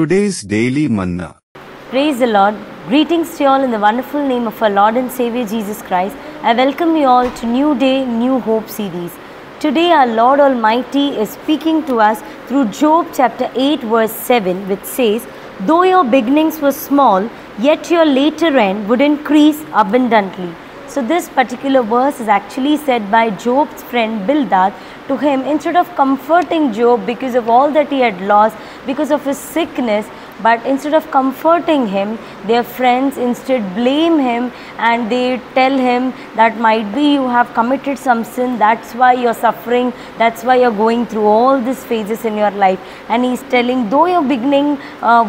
Today's Daily Manna. Praise the Lord. Greetings to you all in the wonderful name of our Lord and Savior Jesus Christ. I welcome you all to New Day, New Hope series. Today our Lord Almighty is speaking to us through Job chapter 8 verse 7, which says, "Though your beginnings were small, yet your later end would increase abundantly." So this particular verse is actually said by Job's friend Bildad to him instead of comforting Job because of all that he had lost, because of his sickness. But instead of comforting him, their friends instead blame him and they tell him that might be you have committed some sin, that's why you're suffering, that's why you're going through all these phases in your life. And he's telling, though your beginning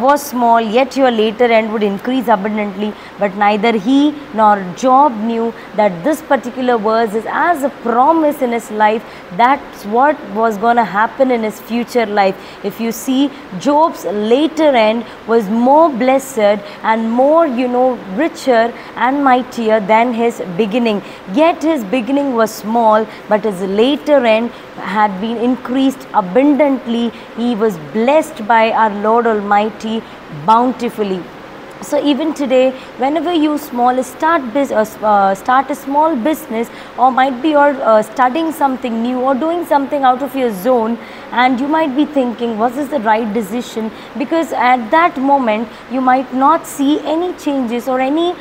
was small, yet your later end would increase abundantly. But neither he nor Job knew that this particular verse is as a promise in his life. That's what was going to happen in his future life. If you see, Job's later end was more blessed and more richer and mightier than his beginning. Yet his beginning was small, but his later end had been increased abundantly. He was blessed by our Lord Almighty bountifully. So even today, whenever you start a small business, or might be you're studying something new or doing something out of your zone, and you might be thinking, was this the right decision? Because at that moment you might not see any changes or any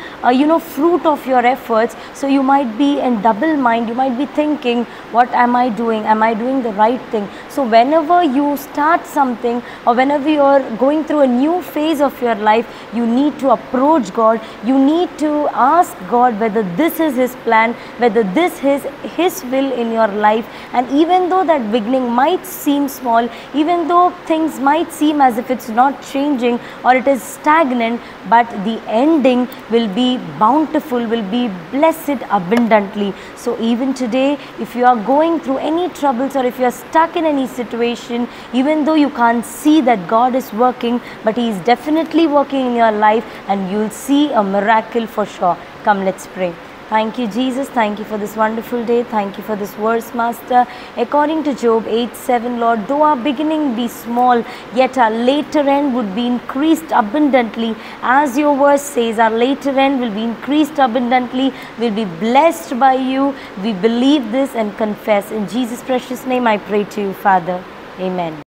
fruit of your efforts. So you might be in double mind. You might be thinking, what am I doing? Am I doing the right thing? So whenever you start something, or whenever you're going through a new phase of your life, you need to approach God. You need to ask God whether this is His plan, whether this is His will in your life. And even though that beginning might seem small, even though things might seem as if it's not changing or it is stagnant, but the ending will be bountiful, will be blessed abundantly. So even today, if you are going through any troubles, or if you are stuck in any situation, even though you can't see that God is working, but He is definitely working in your life, and you'll see a miracle for sure. Come, let's pray. Thank you, Jesus. Thank you for this wonderful day. Thank you for this verse, Master. According to Job 8:7, Lord, though our beginning be small, yet our later end would be increased abundantly. As your verse says, our later end will be increased abundantly. We'll be blessed by you. We believe this and confess. In Jesus' precious name I pray to you, Father. Amen.